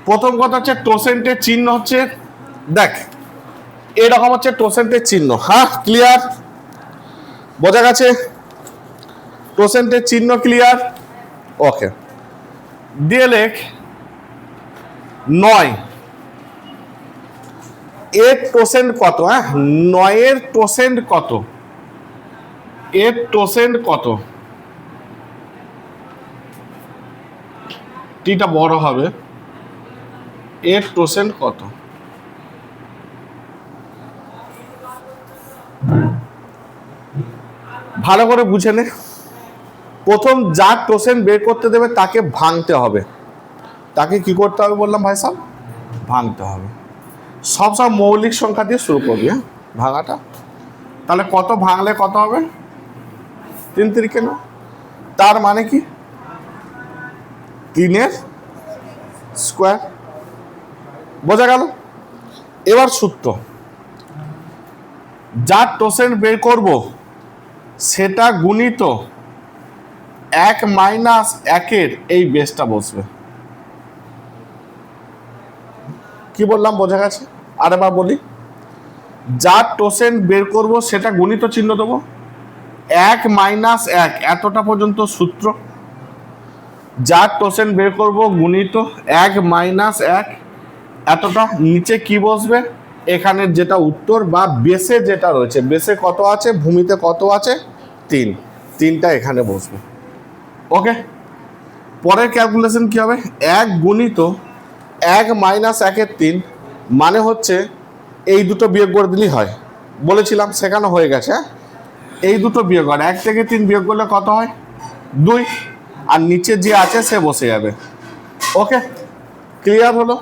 প্রথম কথা হচ্ছে টোসেন্টের চিহ্ন হচ্ছে, দেখ এরকম হচ্ছে টোসেন্টের চিহ্ন। হ্যাঁ ক্লিয়ার, বোঝা গেছে? টোসেন্টের চিহ্ন ক্লিয়ার? ওকে, দিয়ে লেখ 9 এর টোসেন্ট কত? হ্যাঁ 9 এর টোসেন্ট কত? এর টোসেন্ট কত? টিটা বড় হবে। এর টোসেন্ট কত? ভালো করে বুঝে নে। প্রথম যার টোসেন্ট বের করতে দেবে তাকে ভাঙতে হবে। তাকে কি করতে হবে বললাম ভাই সাহেব? ভাঙতে হবে। সব মৌলিক সংখ্যা দিয়ে শুরু করবি। হ্যাঁ ভাঙাটা, তাহলে কত ভাঙলে কত হবে? 3 তিরিকে 9। তার মানে কি 3 এর স্কোয়ার। বোঝা গেল? এবার সূত্র, যার টোসেন্ট বের করব সেটা গুণিত 1 মাইনাস 1 এই বেসটা বসবে। কি বললাম বোঝা গেছে? আরেকবার বলি, যার টোসেন্ট বের করব সেটা গুণিত চিহ্ন দেবো, 1 মাইনাস 1 এতটা পর্যন্ত সূত্র। যার টোসেন্ট বের করব গুণিত 1 মাইনাস 1 এতটা। নিচে কি বসবে? এখানের যেটা উত্তর বা বেসে যেটা রয়েছে, বেসে কত আছে, ভূমিতে কত আছে? 3, 3টা এখানে বসবে। ওকে, পরের ক্যালকুলেশন কি হবে? 1 গুণিত 1 মাইনাস 1 3 মানে হচ্ছে এই দুটো বিয়োগ করে দিলেই হয়। বলেছিলাম শেখানো হয়ে গেছে। হ্যাঁ এই দুটো বিয়োগ হয়, 1 থেকে 3 বিয়োগ করলে কত হয়? 2। আর নিচে যে আছে সে বসে যাবে। ওকে ক্লিয়ার হলো?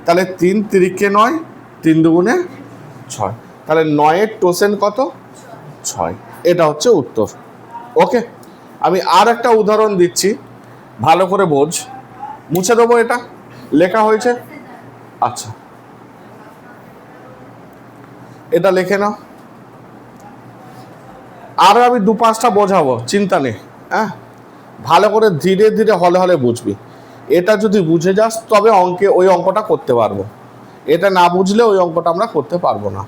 তাহলে 3 তিরিকে 9, 3 দুগুণে 6। তাহলে 9 এর টোসেন্ট কত? 6। এটা হচ্ছে উত্তর। ওকে, আমি আর একটা উদাহরণ দিচ্ছি, ভালো করে বোঝ। মুছে দেবো, এটা লেখা হয়েছে। আচ্ছা এটা লিখে নাও। আরও আমি 2-5টা বোঝাবো, চিন্তা নেই। হ্যাঁ ভালো করে ধীরে ধীরে হলে হলে বুঝবি। এটা যদি বুঝে যাস তবে ওই অঙ্কটা করতে পারবো। এটা না বুঝলে ওই অঙ্কটা আমরা করতে পারবো না।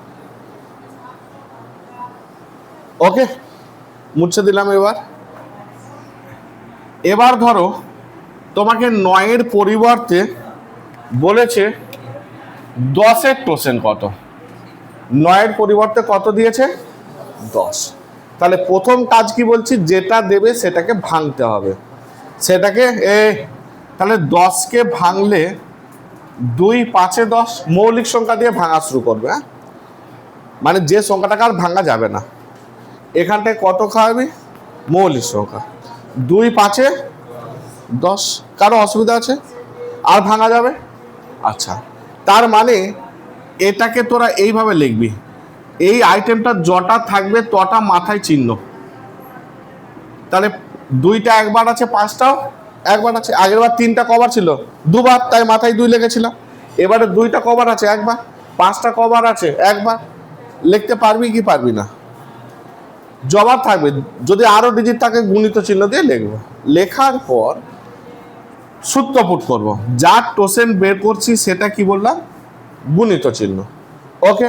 ওকে মুছে দিলাম। এবার ধরো তোমাকে 9 এর পরিবর্তে বলেছে 10 এর টোসেন্ট কত? 9 এর পরিবর্তে কত দিয়েছে? 10। তাহলে প্রথম কাজ কি বলছি, যেটা দেবে সেটাকে ভাঙতে হবে। সেটাকে তাহলে 10কে ভাঙলে 2 5 10 মৌলিক সংখ্যা দিয়ে ভাঙা শুরু করবে। হ্যাঁ মানে যে সংখ্যাটাকে আর ভাঙা যাবে না, এখানটায় কত খাওয়াবি? মৌলিক সংখ্যা। 2 5 10। কারো অসুবিধা আছে? আর ভাঙা যাবে? আচ্ছা, তার মানে এটাকে তোরা এইভাবে লিখবি, এই আইটেমটা যটা থাকবে তটা মাথায় চিহ্ন। তাহলে 2টা একবার আছে, 5টাও একবার আছে। আগের বার 3টা কবার ছিল? 2বার, তাই মাথায় 2 লিখেছিলাম। এবারে 2টা কবার আছে? একবার। 5টা কবার আছে? একবার। লিখতে পারবি কি পারবি না? জবাব থাকবে। যদি আরো ডিজিট থাকে গুণিত চিহ্ন দিয়ে লিখবো। লেখার পর সূত্র পুট করবো। যার টোসেন্ট বের করছি সেটা কি বললাম? গুণিত চিহ্ন। ওকে,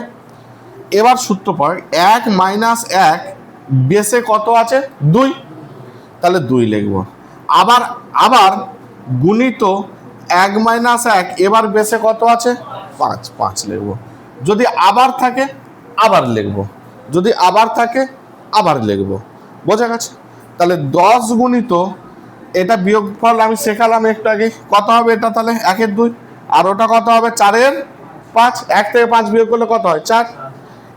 এবার সূত্র পর 1 মাইনাস 1 বেসে কত আছে? 2। তাহলে 2 লিখবো। আবার আবার গুণিত 1 মাইনাস 1 এবার বেসে কত আছে? 5, 5 লিখবো। যদি আবার থাকে আবার লিখবো, যদি আবার থাকে আবার লিখবো। বোঝা গেছে? তাহলে 10 গুণিত এটা বিয়োগফল আমি শেখালাম একটু আগে, কত হবে এটা? তাহলে 1 এর 2। আর ওটা কত হবে? 4 এর 5। 1 থেকে 5 বিয়োগ করলে কত হয়? 4।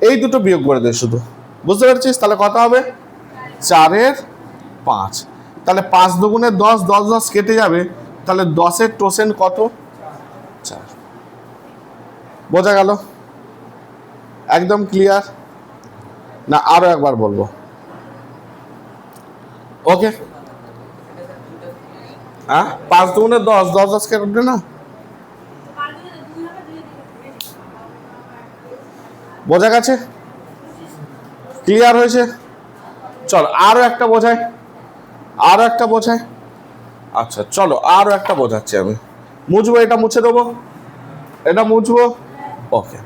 এই দুটো বিয়োগ করে দে শুধু। বুঝতে পেরেছিস? তাহলে কত হবে? 4 এর 5। তাহলে 5 দুগুণে 10, 10 10 কেটে যাবে। তাহলে 10 এর টোসেন্ট কত? 4। বোঝা গেল? একদম ক্লিয়ার না আরো একবার বলবো? ওকে, হ্যাঁ 5 দুগুণে 10, 10 10 কেটে না। বোঝা গেছে? ক্লিয়ার হয়েছে? চল আরো একটা বোঝাই, আরো একটা বোঝাই। আচ্ছা চলো আরো একটা বোঝাচ্ছি আমি। মুছবো, এটা মুছে দেবো, এটা মুছবো। ওকে,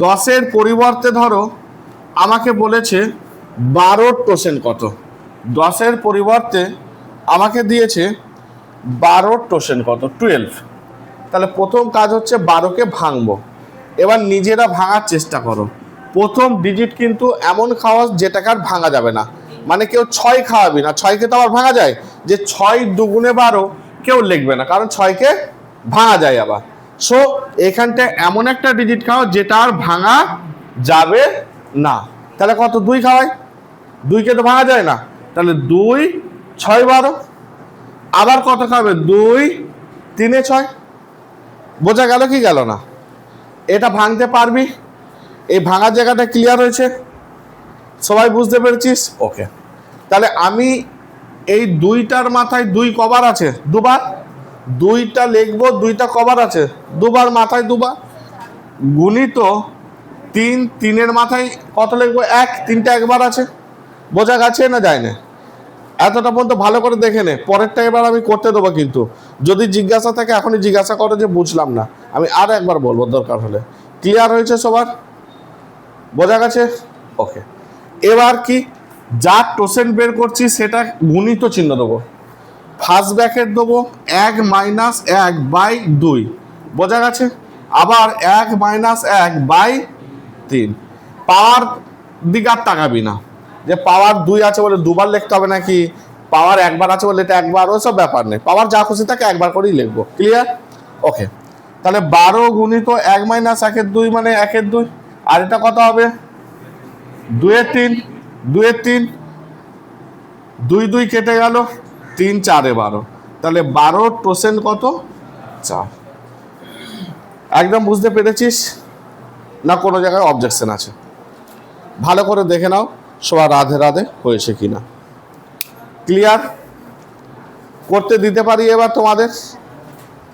10-এর পরিবর্তে ধরো আমাকে বলেছে 12% কত। 10-এর পরিবর্তে আমাকে দিয়েছে 12% কত, 12। তাহলে প্রথম কাজ হচ্ছে 12কে ভাঙবো। এবার নিজেরা ভাঙার চেষ্টা করো। প্রথম ডিজিট কিন্তু এমন খাওয়া যেটাকে আর ভাঙা যাবে না, মানে কেউ 6 খাওয়াবি না, 6কে তো আবার ভাঙা যায়, যে 6 দুগুণে 12 কেউ লিখবে না, কারণ 6কে ভাঙা যায় আবার। সো এখানটা এমন একটা ডিজিট খাও যেটা আর ভাঙা যাবে না। তাহলে কত, 2 খাওয়াই, 2কে তো ভাঙা যায় না, তাহলে 2 6 12। আবার কত খাবে, 2 3 6। বোঝা গেল কি গেল না? এটা ভাঙতে পারবি? এই ভাঙার জায়গাটা ক্লিয়ার হয়েছে? সবাই বুঝতে পেরেছিস? ওকে, তাহলে আমি এই 2টার মাথায় 2 কবার আছে, দুবার, 2টা লিখবো, 2টা কবার আছে, দুবার, মাথায় দুবার, গুণিত 3, 3-এর মাথায় কত লিখবো, 1, 3টা একবার আছে। বোঝা গেছে না যায় না? এতটা পর্যন্ত ভালো করে দেখে নে, পরেরটা এবার আমি করতে দেবো, কিন্তু যদি জিজ্ঞাসা থাকে এখনই জিজ্ঞাসা করো যে বুঝলাম না, আমি আর একবার বলবো দরকার হলে। ক্লিয়ার হয়েছে সবার? বোঝা গেছে? ওকে, এবার কি, যা টোসেন বের করছি সেটা গুণিত চিহ্ন দেবো, ফার্স্ট ব্র্যাকেট দেবো 1 - 1/2। বোঝা গেছে? আবার 1 - 1/3। পাওয়ার দিকে আর তাকাবি না, যে পাওয়ার 2 আছে বলে দুবার লিখতে হবে নাকি, পাওয়ার একবার আছে বলে এটা একবার, ওসব ব্যাপার নেই। পাওয়ার যা খুশি থাকে একবার করেই লিখবো। ক্লিয়ার? ওকে, তাহলে 12 গুণিত 1 - 1/2 মানে 1/2। আর এটা কত হবে, 2/3, 2/3, 2 2 কেটে গেল, 3 4 12। তাহলে 12% কত, 4। একদম বুঝতে পেরেছিস না কোনো জায়গায় অবজেকশন আছে? ভালো করে দেখে নাও সবার রাধে রাধে হয়েছে কিনা। ক্লিয়ার? করতে দিতে পারি এবার তোমাদের?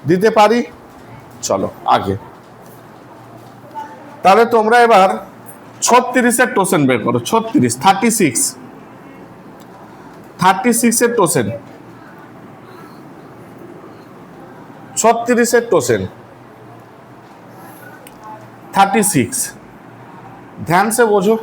দিতে পারি? চলো আগে। তাহলে তোমরা এবার 36-এর টোসেন বের করো। 36-এর টোসেন, 36-এর টোসেন 36। ध्यान से বোঝো।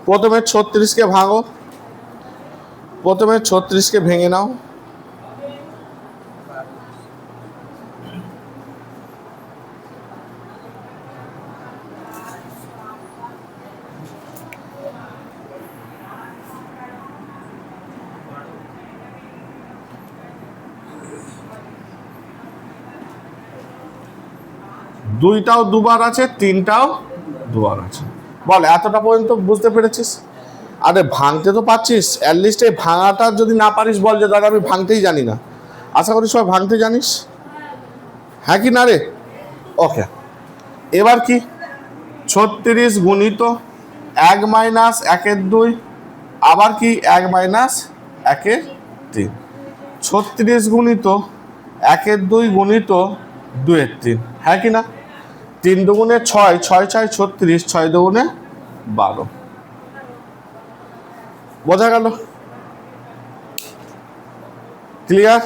প্রথমে 36কে ভাঙো, প্রথমে 36কে ভেঙে নাও। দুইটাও দুবার আছে, 3টাও দুবার আছে। বল এতটা পর্যন্ত বুঝতে পেরেছিস? আরে ভাঙতে তো পারছিস, অ্যাটলিস্ট এই ভাঙাটা যদি না পারিস বল যে দাদা আমি ভাঙতেই জানি না। আশা করি সবাই ভাঙতে জানিস, হ্যাঁ কি না রে? ওকে, এবার কি, 36 গুণিত 1 - 1/2, আবার কি 1 - 1/3। 36 গুণিত 1/2 গুণিত 2/3, হ্যাঁ কি না? 3 দুগুণে 6, 6 6 36, 6 দুগুণে 12। বোঝা গেল? ক্লিয়ার?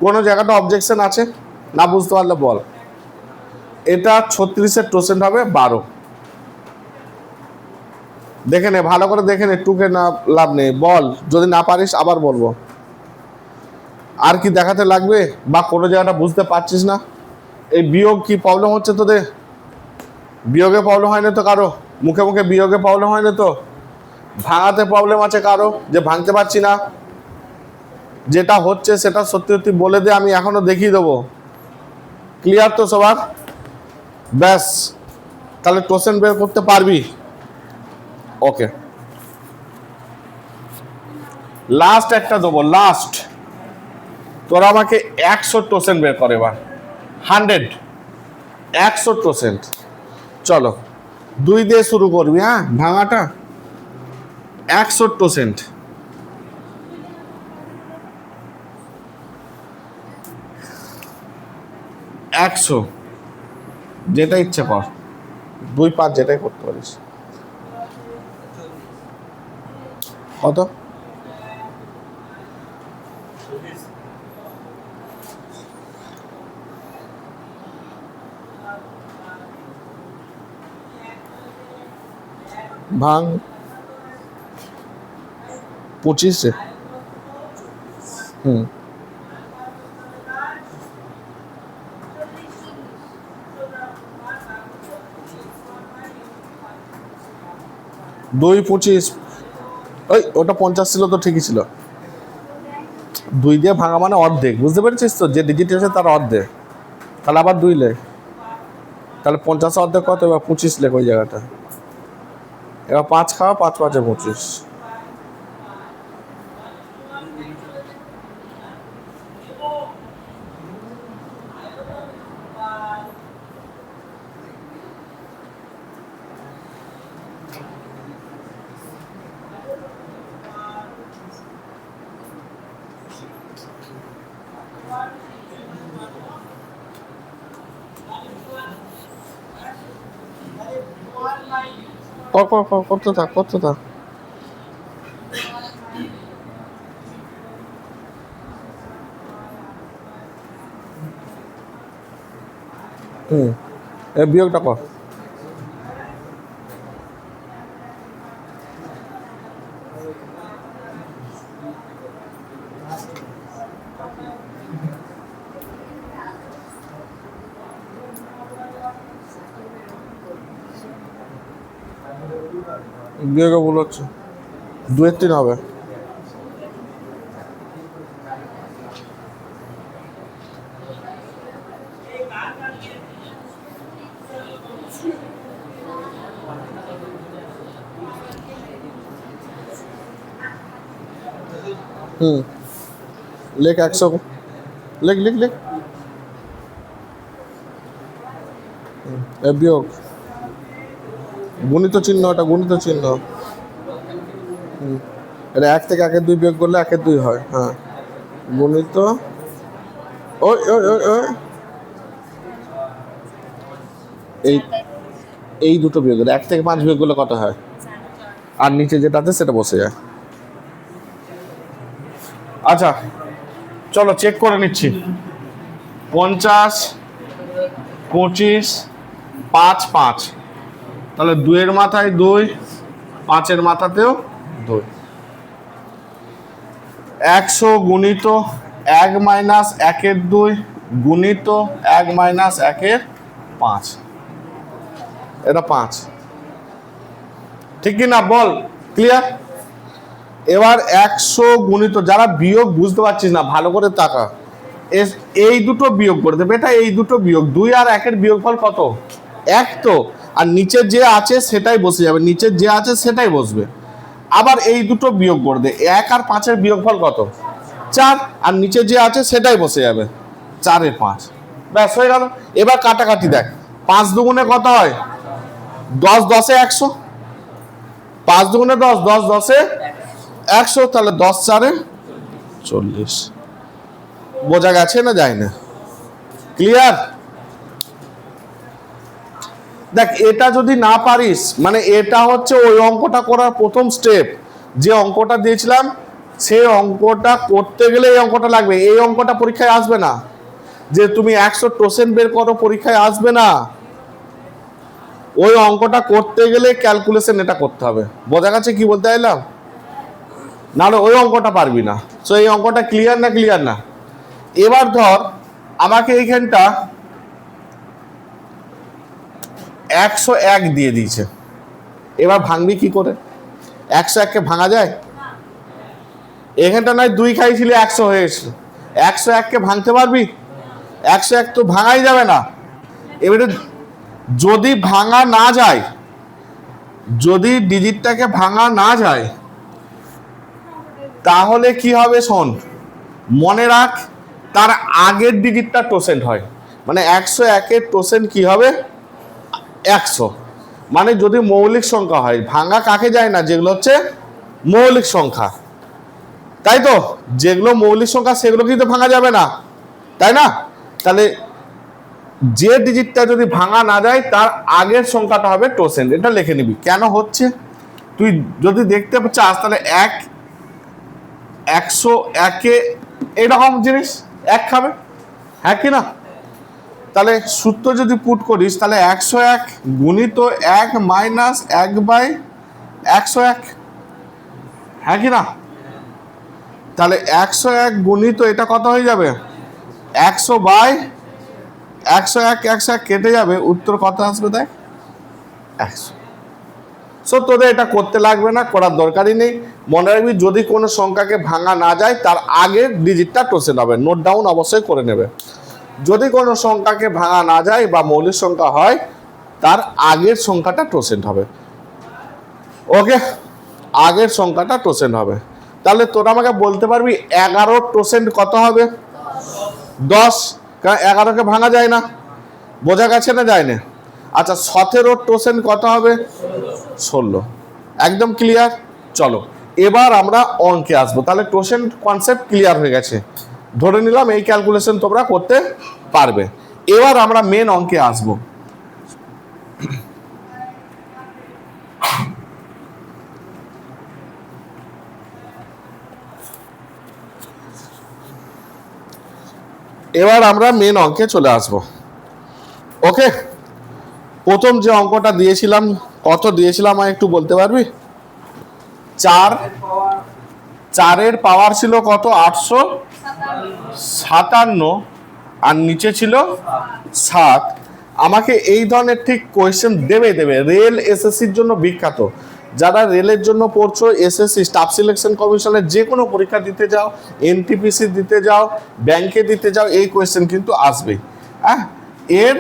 কোনো জায়গাটা অবজেকশন আছে না? বুঝতে পারলে বল। এটা 36-এর টোসেন্ট হবে 12। দেখে নে, ভালো করে দেখে নে, টুকে না লাভ নেই। বল যদি না পারিস আবার বলবো। আর কি দেখাতে লাগবে, বা কোনো জায়গাটা বুঝতে পারছিস না? এই বিয়োগ কি প্রবলেম হচ্ছে তোদের? বিয়োগে প্রবলেম হয় না তো কারো? মুখে মুখে বিয়োগে প্রবলেম হয় না তো? ভাঙাতে প্রবলেম আছে কারো, যে ভাঙতে পারছি না? যেটা হচ্ছে সেটা সত্যি সত্যি বলে দে, আমি এখনো দেখিয়ে দেবো। ক্লিয়ার তো সবার? ব্যাস, তাহলে টোসেন বের করতে পারবি। ওকে, লাস্ট একটা দেবো, লাস্ট। তোরা আমাকে 100 টোসেন বের করে এবার, 100 টোসেন্ট। চলো 2 দিয়ে শুরু করবি, হ্যাঁ ভাঙাটা। 100 টোসেন্ট, 1 100, যেটা ইচ্ছে কর, 2 5 যেটাই করতে পারিস। কত? ভাঙ 25 রে। হুম, 2 25, ওই ওটা 50 ছিল তো, ঠিকই ছিল। 2 দিয়ে ভাঙা মানে অর্ধেক, বুঝতে পেরেছিস তো? যে ডিজিট আছে তার অর্ধেক, তাহলে আবার 2 লেখ, তাহলে 50 অর্ধেক কত? এবার 25 লেখ ওই জায়গাটা। এবার 5 খাওয়া, 5 5 25। করতে থাক, করতে থাক। হুম, এ বিয়োগটা কর। বিয়োগে ভুল হচ্ছে, 2 এর 3 হবে। হুম, লেখ 100, লেখ লেখ লেখ। বিয়োগ, গুণিত চিহ্ন, এটা গুণিত চিহ্ন। এটা 1 থেকে 1 এর 2 বিয়োগ করলে 1 এর 2 হয়। হ্যাঁ, গুণিত, ওই ওই ওই ওই এই এই দুটো বিয়োগ করলে 1 থেকে 5 বিয়োগ করলে কত হয়? আর নিচে যেটা আছে সেটা বসে যায়। আচ্ছা চলো চেক করে নিচ্ছি। 50 25 5 5, তাহলে 2 এর মাথায় 2, 5 এর মাথাতেও 2। 100 গুণিত 1 মাইনাস 1 এর 2 গুণিত 1 মাইনাস 1 এর 5, এটা 5, ঠিক কি না বল? ক্লিয়ার? এবার 100 গুণিত, যারা বিয়োগ বুঝতে পারছিস না ভালো করে তাকা, এই দুটো বিয়োগ করে দেবে, এটা এই দুটো বিয়োগ, 2 আর 1 এর বিয়োগফল কত? 1 তো, আর নিচে যে আছে সেটাই বসে যাবে, নিচে যে আছে সেটাই বসবে। আবার এই দুটো বিয়োগ করে দে, 1 আর 5 এর বিয়োগফল কত? 4, আর নিচে যে আছে সেটাই বসে যাবে, 4 এর 5, ব্যাস হয়ে গেল। এবার কাটাকাটি দেখ, 5 দুগুণে কত হয়? 10 10 এ 100, 5 দুগুণে 10, 10 10 এ 100, তাহলে 10 4 এ 40। বোঝা গেছে না যায় না? ক্লিয়ার? দেখ এটা যদি না পারিস, মানে এটা হচ্ছে ওই অঙ্কটা করার প্রথম স্টেপ, যে অঙ্কটা দিয়েছিলাম সেই অঙ্কটা করতে গেলে এই অঙ্কটা লাগবে। এই অঙ্কটা পরীক্ষায় আসবে না, যে তুমি 100% বের করো, পরীক্ষায় আসবে না। ওই অঙ্কটা করতে গেলে ক্যালকুলেশন এটা করতে হবে। বোঝা গেছে কি বলতে চাইলাম? নাহলে ওই অঙ্কটা পারবি না। সো এই অঙ্কটা ক্লিয়ার না? ক্লিয়ার না? এবার ধর আমাকে এইখানটা 101 দিয়ে দিয়েছে, এবার ভাঙবি কি করে? 101 কে ভাঙা যায়? এখানটা নয় 2 খাইছিলি 100 হয়ে এসেছিল, 101 কে ভাঙতে পারবি? 101 তো ভাঙাই যাবে না। এবারে যদি ভাঙা না যায়, যদি ডিজিটটাকে ভাঙা না যায়, তাহলে কি হবে শোন, মনে রাখ, তার আগের ডিজিটটা টোসেন্ট হয়, মানে 101 এর টোসেন্ট কি হবে? 100। মানে যদি মৌলিক সংখ্যা হয়, ভাঙা কাকে যায় না? যেগুলো হচ্ছে মৌলিক সংখ্যা, তাই তো? যেগুলো মৌলিক সংখ্যা সেগুলো কিন্তু ভাঙা যাবে না, তাই না? তাহলে যে ডিজিটটা যদি ভাঙা না যায় তার আগের সংখ্যাটা হবে টোসেন্ট। এটা লিখে নিবি কেন হচ্ছে। তুই যদি দেখতে চাস তাহলে 101-এ এরকম জিনিস 1 খাবে, হ্যাঁ কি না? তাহলে সূত্র যদি পুট করিস তাহলে 101 গুণিত 1 মাইনাস 1/101, হ্যাঁ কি না? তাহলে 101 গুণিত এটা কত হয়ে যাবে 100/101 কেটে যাবে, উত্তর কত আসবে দেখ 100। সো তোদের এটা করতে লাগবে না, করার দরকারই নেই। মনে রাখবি যদি কোনো সংখ্যাকে ভাঙা না যায় তার আগের ডিজিটটা টোসেন্ট হবে, নোট ডাউন অবশ্যই করে নেবে। যদি কোনো সংখ্যাকে ভাঙা না যায় বা মৌলিক সংখ্যা হয় তার আগের সংখ্যাটা টোসেন্ট হবে। ওকে, আগের সংখ্যাটা টোসেন্ট হবে। তাহলে তোরা আমাকে বলতে পারবি 11 টোসেন্ট কত হবে? 10, কারণ 11কে ভাঙা যায় না, বোঝা গেছে না? যায় না। আচ্ছা 17 টোসেন্ট কত হবে? 16। একদম ক্লিয়ার। চলো এবার আমরা অঙ্কে আসবো। তাহলে টোসেন্ট কনসেপ্ট ক্লিয়ার হয়ে গেছে, ধরে নিলাম এই ক্যালকুলেশন তোমরা করতে পারবে। এবার আমরা মেন অঙ্কে আসবো। এবার আমরা মেন অঙ্কে চলে আসব। ওকে, প্রথম যে অঙ্কটা দিয়েছিলাম কত দিয়েছিলাম আমায় একটু বলতে পারবি? 4-এর পাওয়ার ছিল কত? 857, আর নিচে ছিল 7। আমাকে এই ধরনের ঠিক কোয়েশ্চেন দেবে। রেল এসএসসির জন্য বিখ্যাত, যারা রেলের জন্য পড়ছো, এসএসসি স্টাফ সিলেকশন কমিশনের যে কোনো পরীক্ষা দিতে যাও, এনটিপিসি দিতে যাও, ব্যাংকে দিতে যাও, এই কোয়েশ্চেন কিন্তু আসবেই। হ্যাঁ, এর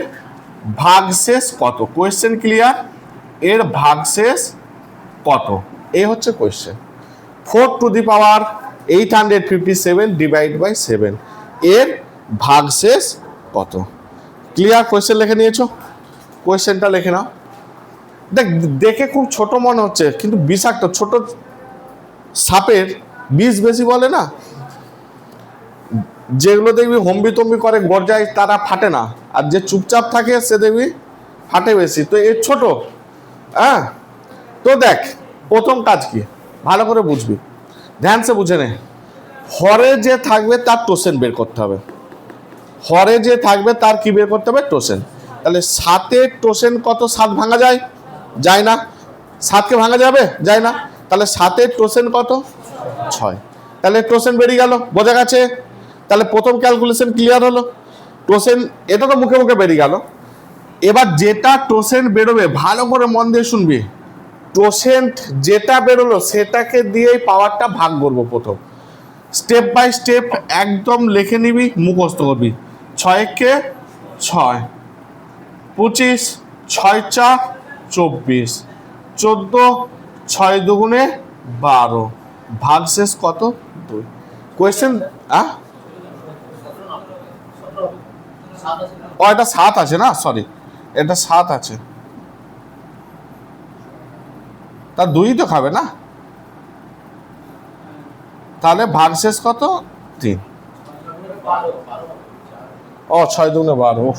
ভাগশেষ কত? Question clear? এর ভাগশেষ কত, এই হচ্ছে কোয়েশ্চেন। 4⁻857 ডিভাইড বাই 7, এর ভাগশেষ কত? ক্লিয়ার? কোয়েশ্চেন লিখে নিয়েছো? কোয়েশ্চেনটা লিখে নাও। দেখ, দেখে খুব ছোট মনে হচ্ছে কিন্তু বিষাক্ত। ছোট সাপের বিষ বেশি বলে না, যেগুলো দেখবি হম্বি তম্বি করে গর্জায় তারা ফাটে না, আর যে চুপচাপ থাকে সে দেখবি ফাটে বেশি। তো এর ছোট। হ্যাঁ, তো দেখ প্রথম কাজ কি ভালো করে বুঝবি, ধ্যান সে বুঝে নে। হরে যে থাকবে তার টোসেন বের করতে হবে। হরে যে থাকবে তার কি বের করতে হবে? টোসেন। তাহলে 7-এর টোসেন কত? 7 ভাঙা যায়? যায় না। 7কে ভাঙা যাবে? যায় না। তাহলে 7-এর টোসেন কত? 6। তাহলে টোসেন বেরিয়ে গেল, বোঝা গেছে? তাহলে প্রথম ক্যালকুলেশন ক্লিয়ার হলো। টোসেন এটা তো মুখে মুখে বেরিয়ে গেল। এবার যেটা টোসেন বেরোবে, ভালো করে মন দিয়ে শুনবি, টোসেন্ট যেটা বেরোলো সেটাকে দিয়েই পাওয়ারটা ভাগ করবো। প্রথম স্টেপ বাই স্টেপ একদম লিখে নিবি, মুখস্থ করবি। 6-কে 6, 25, 6-4 24, 14, 6-2 12, ভাগশেষ কত? 2। কোয়েশ্চেন ও এটা 7 আছে না, সরি এটা 7 আছে, তা 2 তো খাবে না, তাহলে ভাগশেষ কত? 3। ও 6-2 12,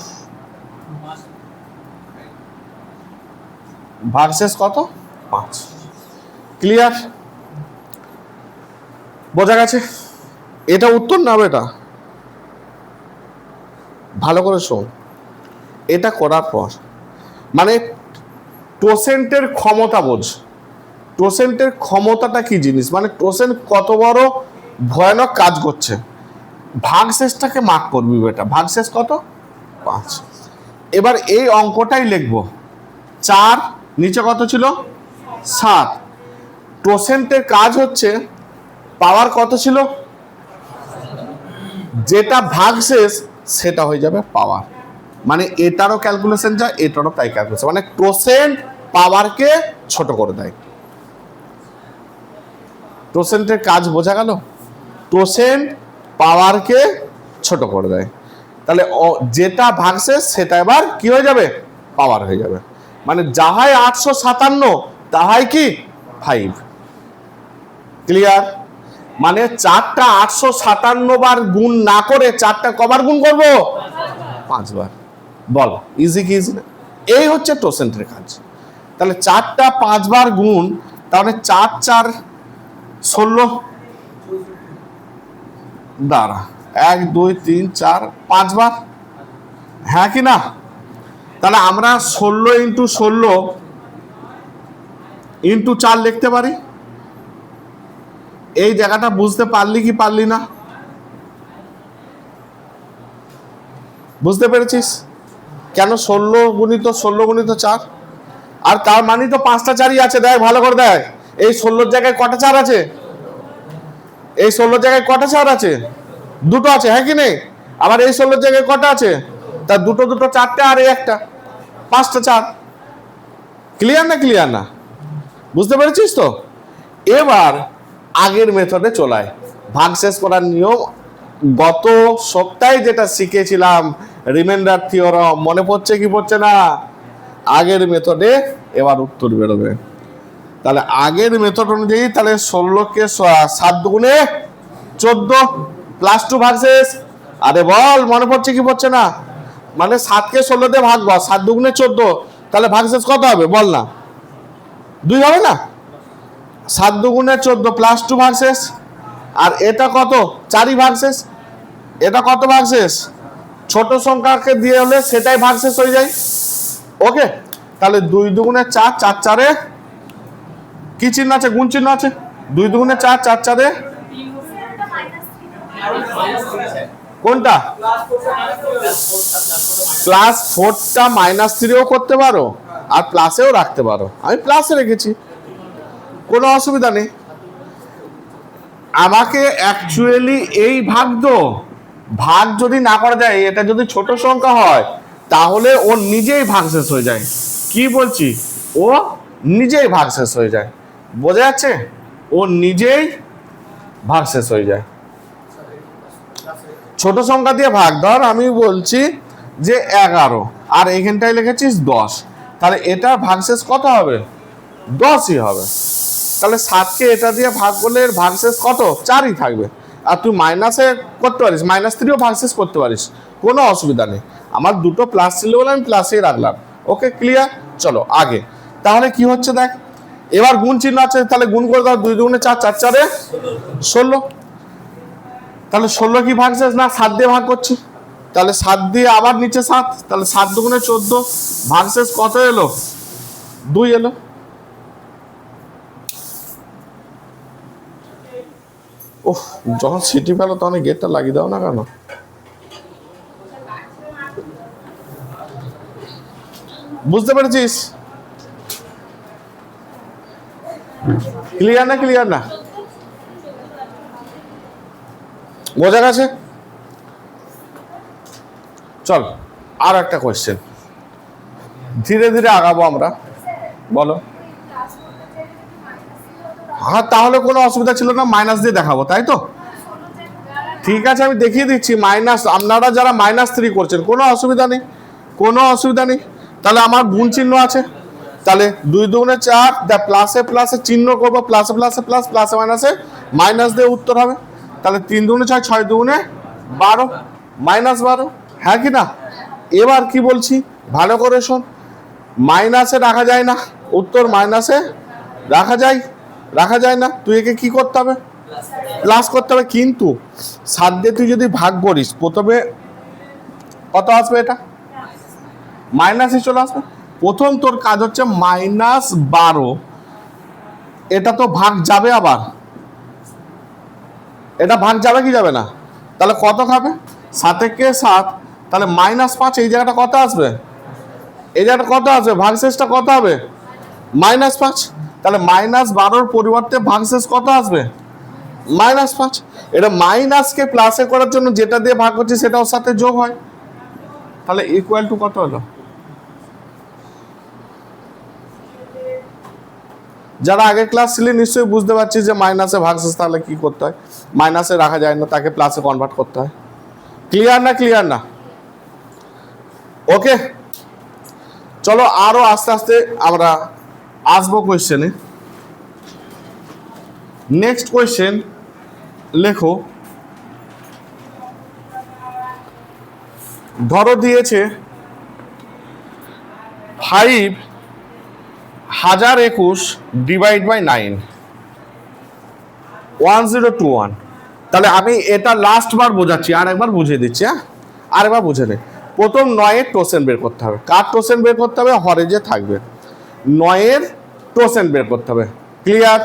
ভাগশেষ কত? 5। ক্লিয়ার? বোঝা গেছে? এটা উত্তর না বেটা, ভালো করে শোন। এটা করার পর মানে টোসেন্টের ক্ষমতা বোঝ। টোসেন্টের ক্ষমতাটা কি জিনিস, মানে টোসেন্ট কত বড় ভয়ানক কাজ করছে। ভাগশেষটাকে মার্ক করবি বেটা। ভাগশেষ কত? 5। এবার এই অঙ্কটাই লিখবো। 4 নিচে কত ছিল? 7। টোসেন্টের কাজ হচ্ছে পাওয়ার কত ছিল? যেটা ভাগশেষ সেটা হয়ে যাবে পাওয়ার। মানে এটারও ক্যালকুলেশন যায়, এটারও তাই ক্যালকুলেশন, মানে টোসেন্ট পাওয়ারকে ছোট করে দেয়। টোসেন্টের কাজ বোঝা গেল? টোসেন্ট পাওয়ারকে ছোট করে দেয়। তাহলে যেটা ভাগশেষ সেটা এবার কি হয়ে যাবে? পাওয়ার হয়ে যাবে। মানে যাহাই 857 তাহাই কি 5। ক্লিয়ার? মানে 4টা 857 বার গুণ না করে 4টা কবার গুণ করব? 5 বার। বল ইজি কি ইজি না? এই হচ্ছে টোসেন্টের কাজ। তাহলে 4টা 5 বার গুণ, তাহলে 4 4 16 দাঁড়া 1 2 3 4 5 বার, হ্যাঁ কি না? তাহলে আমরা 16 ইন্টু 16 ইন্টু 4 লিখতে পারি। এই জায়গাটা বুঝতে পারলি কি পারলি না? বুঝতে পেরেছিস কেন 16 গুণিত 4? আর তার মানে তো 5টা 4ই আছে। দেখ ভালো করে দেখ, এই 16 জায়গায় কটা 4 আছে? এই 16 জায়গায় কটা 4 আছে? দুটো আছে, হ্যাঁ কি নেই? আবার এই 16 জায়গায় কটা আছে? তার দুটো 4টে, আর এই একটা 5টা 4। ক্লিয়ার না? ক্লিয়ার না? বুঝতে পেরেছিস তো? এবার আগের মেথডে চলায় ভাগশেষ করার নিয়ম। গত সপ্তাহে যেটা শিখেছিলাম রিমাইন্ডার থিওরাম, মনে পড়ছে কি পড়ছে না? আগের মেথডে এবার উত্তর বেরোবে। তাহলে আগের মেথড অনুযায়ী তাহলে 16কে 7 দুগুণে 14 প্লাস 2 ভাগশেষ। আরে বল মনে পড়ছে কি পড়ছে না? মানে 7কে 16 দিয়ে ভাগ, 7 দুগুণে 14, তাহলে ভাগশেষ কত হবে বল না? 2 হবে না? 7 দুগুণে 14 প্লাস 2 ভাগশেষ। আর এটা কত? 4ই ভাগশেষ। এটা কত ভাগশেষ? ছোট সংখ্যাকে দিয়ে হলে সেটাই ভাগশেষ হয়ে যায়। ওকে, তাহলে 2 দুগুণে 4, 4 4-এ কি চিহ্ন আছে? গুণ চিহ্ন আছে। 2 দুগুণে 4, 4 4-এ কোনটা? প্লাস 4টা -3ও করতে পারো, আর প্লাসেও রাখতে পারো। আমি প্লাসে রেখেছি, কোনো অসুবিধা নেই। আমাকে অ্যাকচুয়ালি এই ভাগ যদি না করা যায়, এটা যদি ছোট সংখ্যা হয় তাহলে ও নিজেই ভাগশেষ হয়ে যায়। কি বলছি? ও নিজেই ভাগশেষ হয়ে যায়। বোঝা যাচ্ছে? ও নিজেই ভাগশেষ হয়ে যায়। ছোট সংখ্যা দিয়ে ভাগ, ধর আমি বলছি যে 11, আর এখানটায় লিখেছিস 10, তাহলে এটা ভাগশেষ কত হবে? 10ই হবে। তাহলে 7কে এটা দিয়ে ভাগ করলে এর ভাগশেষ কত? 4ই থাকবে। আর তুই মাইনাসে করতে পারিস, -3ও ভাগশেষ করতে পারিস, কোনো অসুবিধা নেই। আমার দুটো প্লাস ছিল বলে আমি প্লাসেই রাখলাম। ওকে, ক্লিয়ার? চলো আগে। তাহলে কি হচ্ছে দেখ, এবার গুণ চিহ্ন আছে, তাহলে গুণ করে দাও। 2 দুগুণে 4, 4 4-এ 16। তাহলে 16 কি ভাগশেষ না? 7 দিয়ে ভাগ করছি, তাহলে 7 দিয়ে আবার নিচে 7, তাহলে 7 দুগুণে 14, ভাগশেষ কত এলো? 2 এলো। ওহ, যখন সিটি ফেলো তখন গেটটা লাগিয়ে দাও না কেন? বুঝতে পেরেছিস? ক্লিয়ার না? ক্লিয়ার না? বোঝা গেছে? চল আর একটা কোয়েশ্চেন, ধীরে ধীরে আগাবো আমরা। বলো। হ্যাঁ, তাহলে কোনো অসুবিধা ছিল না, মাইনাস দিয়ে দেখাবো, তাই তো? ঠিক আছে, আমি দেখিয়ে দিচ্ছি মাইনাস। আপনারা যারা -3 করছেন কোনো অসুবিধা নেই, কোনো অসুবিধা নেই। তাহলে আমার গুণ চিহ্ন আছে, তাহলে 2 দুগুণে 4, প্লাসে প্লাসে চিহ্ন করবো, প্লাসে প্লাসে প্লাস, প্লাসে মাইনাসে মাইনাস দিয়ে উত্তর হবে। তাহলে 3 দুগুণে 6, 6 দুগুণে 12, -12, হ্যাঁ কি না? এবার কি বলছি ভালো করে শোন, মাইনাসে রাখা যায় না, উত্তর মাইনাসে রাখা যায় না। তুই একে কি করতে হবে? প্লাস করতে হবে। কিন্তু 7 দিয়ে তুই যদি ভাগ করিস, প্রথমে কত আসবে? এটা মাইনাসে চলে আসবে। প্রথম তোর কাজ হচ্ছে -12, এটা তো ভাগ যাবে, আবার এটা ভাগ যাবে কি যাবে না? তাহলে কত খাবে? 7-এ 7, তাহলে -5, এই জায়গাটা কত আসবে? এই জায়গাটা কত আসবে? ভাগশেষটা কত হবে? -5। তাহলে -12-র পরিবর্তে ভাগশেষ কত আসবে? -5। এটা মাইনাসকে প্লাসে করার জন্য যেটা দিয়ে ভাগ করছি সেটা ওর সাথে যোগ হয়, তাহলে ইকুয়াল টু কত হলো? যারা আগের ক্লাস ছিলেন নিশ্চয়ই বুঝতে পারছি যে মাইনাসে ভাগশেষ তাহলে কি করতে হয়, মাইনাসে রাখা যায় না, তাকে প্লাসে কনভার্ট করতে হয়। ক্লিয়ার না? ক্লিয়ার না? ওকে, চলো আরো আস্তে আস্তে আমরা আসবো কোয়েশ্চেনে। নেক্সট কোয়েশ্চেন লেখো, ধরো দিয়েছে 5021 ডিভাইড বাই 9, 1021। তাহলে আমি এটা লাস্ট বার বোঝাচ্ছি, আর একবার বুঝিয়ে দিচ্ছি। হ্যাঁ, আরেকবার বুঝে নে। প্রথম 9-এর টোসেন বের করতে হবে। কার টোসেন বের করতে হবে? হরে যে থাকবে 9-এর টোসেন বের করতে হবে। ক্লিয়ার?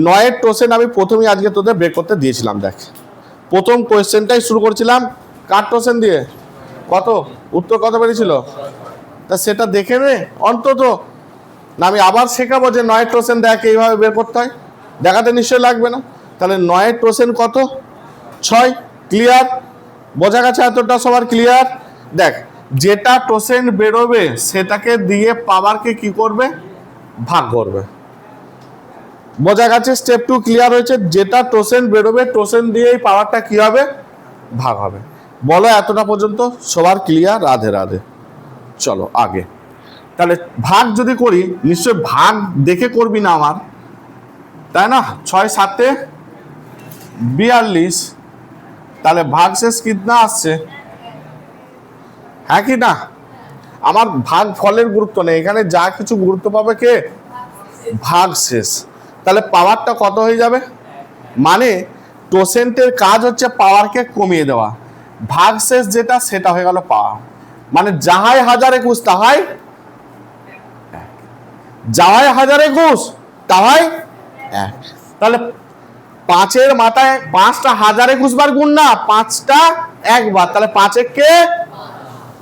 9-এর টোসেন আমি প্রথমেই আজকে তোদের বের করতে দিয়েছিলাম। দেখ, প্রথম কোয়েশ্চেনটাই শুরু করছিলাম কার টোসেন দিয়ে। কত উত্তর কত বেরিয়েছিল? তা সেটা দেখে নে অন্তত, না আমি আবার শেখাবো যে 9-এর টোসেন দেখ এইভাবে বের করতে হয়? দেখাতে নিশ্চয়ই লাগবে না। তাহলে 9-এর টোসেন কত? 6। ক্লিয়ার? বোঝা গেছে এতটা সবার? ক্লিয়ার? দেখ, যেটা টোসেন বেরোবে সেটাকে দিয়ে পাওয়ারকে কি করবে? ভাগ করবে। বোঝা গেছে? স্টেপ 2 ক্লিয়ার হয়েছে? যেটা টোসেন বেরোবে টোসেন দিয়েই পাওয়ারটা কি হবে? ভাগ হবে। বলো এতটা পর্যন্ত সবার ক্লিয়ার? রাধে রাধে। চলো আগে। তাহলে ভাগ যদি করি, নিশ্চয় ভাগ দেখে করবি না আমার, তাই না? 6 × 7 = 42। তাহলে ভাগ শেষ কিতনা আসছে? হ্যাঁ কি না? আমার ভাগ ফলের গুরুত্ব নেই, এখানে যা কিছু গুরুত্ব পাবে কে? ভাগ শেষ। তাহলে পাওয়ারটা কত হয়ে যাবে? মানে টোসেন্টের কাজ হচ্ছে পাওয়ারকে কমিয়ে দেওয়া। ভাগ শেষ যেটা, সেটা হয়ে গেল পাওয়ার। মানে যাহাই 1021 তাহাই, যাহাই 1021 তাহাই 1। তাহলে 5-এর মাথায় 5টা 1021 বার গুণ না, 5টা একবার। তাহলে 5-এ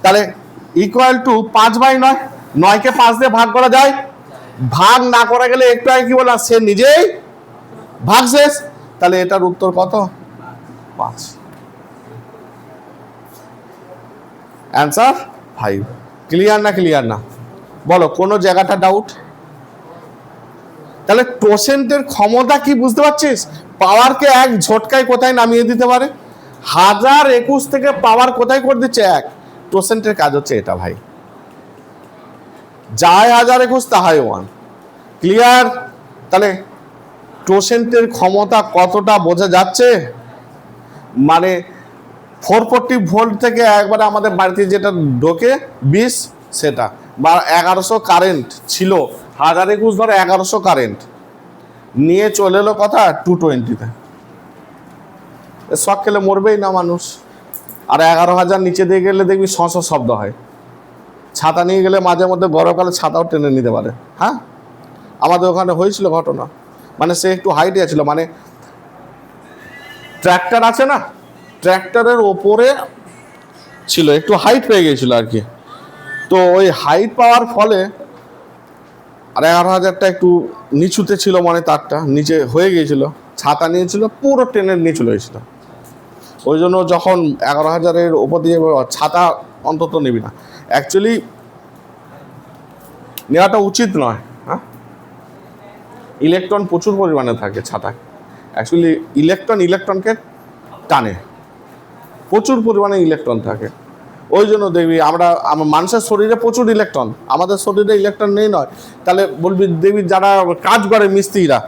তাহলে ইকুয়াল টু 5/9। 9-কে 5 দিয়ে ভাগ করা যায়? ভাগ না করা গেলে একটু আগে কি বললাম, সে নিজেই ভাগ শেষ। তাহলে এটার উত্তর কত? 5। অ্যান্সার 5। ক্লিয়ার না? ক্লিয়ার না? বলো কোনো জায়গাটা ডাউট? তাহলে টোসেন্টের ক্ষমতা কি বুঝতে পারছিস? পাওয়ারকে এক ঝটকায় কোথায় নামিয়ে দিতে পারে। 1021 থেকে পাওয়ার কোথায় করে দিচ্ছে? 1। টোসেন্টের কাজ হচ্ছে এটা ভাই। যাই 1021 তাহাই 1। ক্লিয়ার? তাহলে টোসেন্টের ক্ষমতা কতটা বোঝা যাচ্ছে? মানে 440 ভোল্ট থেকে একবারে আমাদের বাড়িতে যেটা ঢোকে 20, সেটা বা 1100 কারেন্ট ছিল। 1021 ধরো 1100 কারেন্ট নিয়ে চলে এলো কথা 220-তে। শক খেলে মরবেই না মানুষ। আর 11,000 নিচে দিয়ে গেলে দেখবি শব্দ হয়। ছাতা নিয়ে গেলে মাঝে মধ্যে গরমকালে ছাতাও টেনে নিতে পারে। হ্যাঁ, আমাদের ওখানে হয়েছিল ঘটনা। মানে সে একটু হাইটে ছিল, মানে ট্র্যাক্টর আছে না, ট্র্যাক্টরের ওপরে ছিল, একটু হাইট পেয়ে গেছিল আর কি। তো ওই হাইট পাওয়ার ফলে আর 11,000টা একটু নিচুতে ছিল, মানে তারটা নিচে হয়ে গিয়েছিল, ছাতা নিয়েছিল, পুরো ট্রেনের নিচুল হয়েছিল। ওই জন্য যখন 11,000-এর ওপর দিয়ে ছাতা অন্তত নিবি না। অ্যাকচুয়ালি নেওয়াটা উচিত নয়। হ্যাঁ, ইলেকট্রন প্রচুর পরিমাণে থাকে ছাতায়। অ্যাকচুয়ালি ইলেকট্রনকে টানে, প্রচুর পরিমাণে ইলেকট্রন থাকে। ওই জন্য দেখবি আমার মানুষের শরীরে প্রচুর ইলেকট্রন, আমাদের শরীরে ইলেকট্রন নেই নয়। তাহলে বলবি দেখবি যারা কাজ করে মিস্ত্রিরা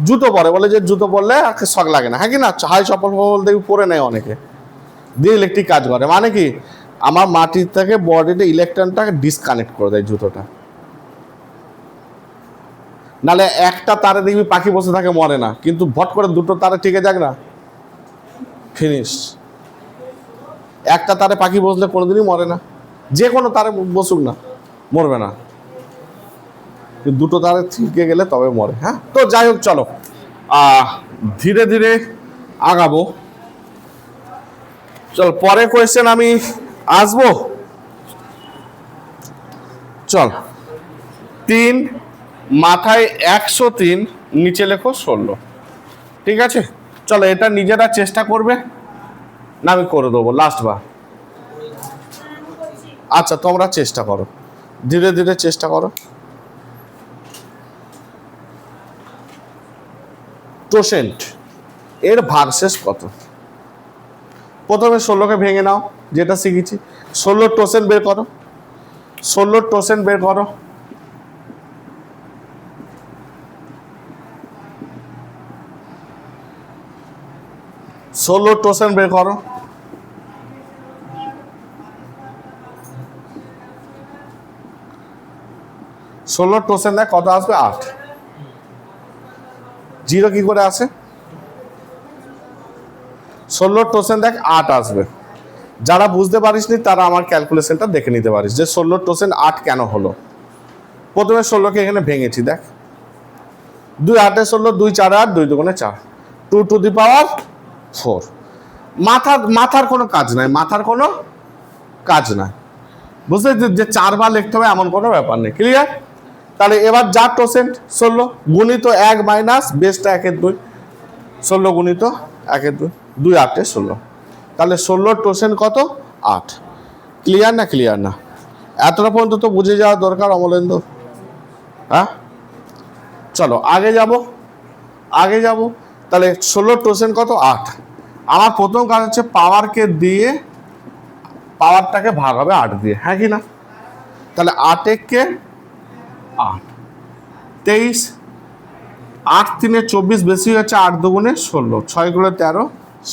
জুতো পরে, বলে যে জুতো পরলে আর শক লাগে না। হ্যাঁ কি না? হাই চপ্পল দেখবি পরে নেয় অনেকে, দিয়ে ইলেকট্রিক কাজ করে। মানে কি, আমার মাটির থেকে বডিতে ইলেকট্রনটাকে ডিসকানেক্ট করে দেয় জুতোটা। নাহলে একটা তারে দেখবি পাখি বসে থাকে, মরে না, কিন্তু ভট করে দুটো তারে টিকে যাক না, ফিনিশ। একটা তারে পাখি বসলে কোনোদিনই মরে না, যে কোনো তারে বসুক না, মরবে না। দুটো তারে টিকে গেলে তবে মরে। হ্যাঁ, তো যাই হোক, চলো ধীরে ধীরে আগাবো। চল পরে কোয়েশ্চেন আমি আসবো। চল 3 মাথায় 103 নিচে লেখো 16। ঠিক আছে, চলো এটা নিজেরা চেষ্টা করবে না আমি করে দেবো লাস্ট বার। আচ্ছা, তোমরা চেষ্টা করো, ধীরে ধীরে চেষ্টা করো। টোসেন্ট এর ভাগশেষ কত? প্রথমে 16কে ভেঙে নাও, যেটা শিখেছি। 16 টোসেন্ট বের করো, 16 টোসেন্ট বের করো। ষোলো টোসেন্ট বের করো। 16 টোসেন দেখ কত আসবে 8, জিরো কি করে আসে? 16 টোসেন দেখ 8 আসবে। যারা বুঝতে পারিসনি তারা আমার ক্যালকুলেশনটা দেখে নিতে পারিস যে 16 টোসেন 8 কেন হলো। প্রথমে 16কে এখানে ভেঙেছি, দেখ 2 8 16, 2 4 8, 2 2 4, 2 টু দি পাওয়ার 4। মাথার কোনো কাজ নাই, মাথার কোনো কাজ নাই, বুঝতে যে 4 বার লিখতে হবে এমন কোনো ব্যাপার নেই। ক্লিয়ার? তাহলে এবার যা টোসেন্ট 16 গুণিত 1 মাইনাস বেসটা 1 2, 16 গুণিত 1 2, 2 8 16, তাহলে 16 টোসেন্ট কত? 8। ক্লিয়ার না? ক্লিয়ার না? এতটা পর্যন্ত তো বুঝে যাওয়া দরকার অমলেন্দু। হ্যাঁ, চলো আগে যাব। তাহলে 16 টোসেন্ট কত? 8। আমার প্রথম কাজ হচ্ছে পাওয়ারকে দিয়ে পাওয়ারটাকে ভাগ হবে 8 দিয়ে, হ্যাঁ কি না? তাহলে 8 কে 8, 23, 8 3 24 বেশি হচ্ছে 8 2 16, 6 গুণে 13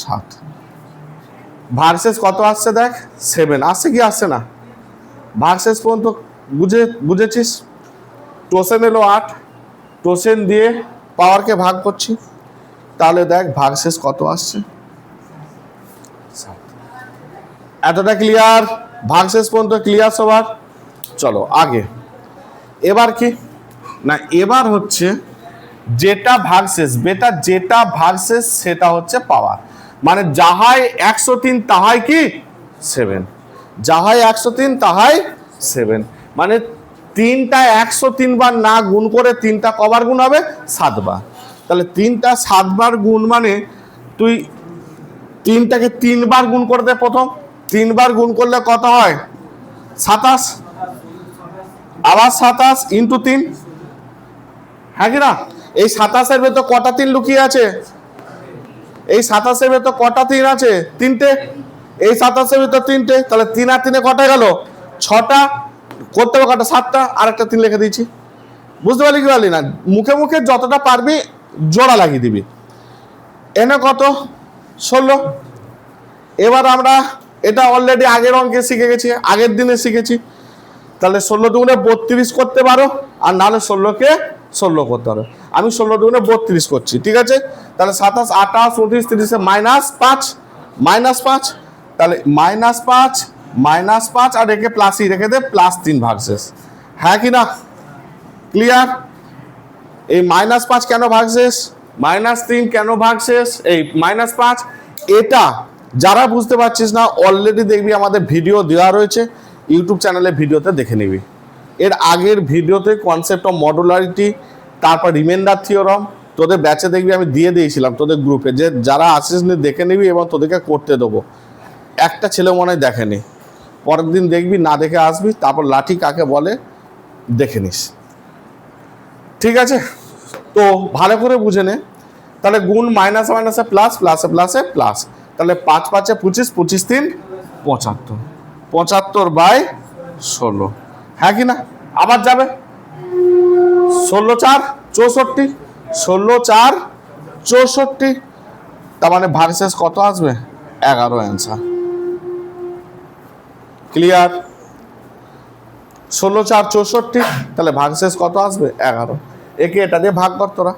7। ভার্সেস কত আসছে দেখ? 7 আসছে কি আসছে না? ভার্সেস পর্যন্ত বুঝেছিস? টোসেন এলো 8, টোসেন দিয়ে পাওয়ারকে ভাগ করছি, তাহলে দেখ ভার্সেস কত আসছে? 7। এতটা ক্লিয়ার? ভার্সেস পর্যন্ত ক্লিয়ার সবার? চলো আগে। এবার কি না, এবার হচ্ছে যেটা ভার্সেস সেটা হচ্ছে পাওয়ার। মানে যাহাই 103 তাহাই কি 7, যাহাই 103 তাহাই 7। মানে 3টা 103 বার না গুণ করে 3টা কবার গুণ হবে? 7 বার। তাহলে 3টা 7 বার গুণ মানে তুই 3টাকে 3 বার গুণ করে দে। প্রথম 3 বার গুণ করলে কত হয়? 27, আবার 27 ইন্টু 3, হ্যাঁ কি না? এই 27-এর ভেতর কটা 3 লুকিয়ে আছে? এই 27-এর ভেতর কটা 3 আছে? 3টে। এই 27-এর ভেতর 3টে, তাহলে 3 আর 3-এ কটা গেল? 6টা। করতে হবে কটা? 7টা। আর একটা 3 লিখে দিয়েছি। বুঝতে পারলি কি পারলি না? মুখে মুখে যতটা পারবি জোড়া লাগিয়ে দিবি। এনে কত? 16। এবার আমরা এটা অলরেডি আগের অঙ্কে শিখে গেছি, আগের দিনে শিখেছি। তাহলে 16 দুগুণে 32 করতে পারো, আর নাহলে 16কে 16 করতে পারো। আমি 16 দুগুণে 32 করছি, ঠিক আছে? তাহলে 27 28 29 30 -5, তাহলে -5 আর একে প্লাসই রেখে দে, +3 ভাগশেষ, হ্যাঁ কি না? ক্লিয়ার? এই -5 কেন ভাগশেষ, -3 কেন ভাগশেষ, এই -5, এটা যারা বুঝতে পারছিস না অলরেডি দেখবি আমাদের ভিডিও দেওয়া রয়েছে ইউটিউব চ্যানেলে, ভিডিওতে দেখে নিবি। এর আগের ভিডিওতে কনসেপ্ট অফ মডুলারিটি, তারপর রিমাইন্ডার থিওরাম তোদের ব্যাচে দেখবি আমি দিয়ে দিয়েছিলাম তোদের গ্রুপে, যে যারা আসিস নি দেখে নিবি এবং তোদেরকে করতে দেবো। একটা ছেলে মনে হয় দেখেনি, পরের দিন দেখবি, না দেখে আসবি, তারপর লাঠি কাকে বলে দেখে নিস, ঠিক আছে? তো ভালো করে বুঝে নে। তাহলে গুণ মাইনাসে মাইনাসে প্লাস, প্লাসে প্লাসে প্লাস, তাহলে 5 5 25, 25 3 75, 75/16, হ্যাঁ কি না? আবার যাবে 16 4 64, 16 4 64, তার মানে ভাগশেষ কত আসবে? 11 অ্যান্সার। ক্লিয়ার? 16 4 64, তাহলে ভাগশেষ কত আসবে? 11। একে এটা দিয়ে ভাগ কর তোরা।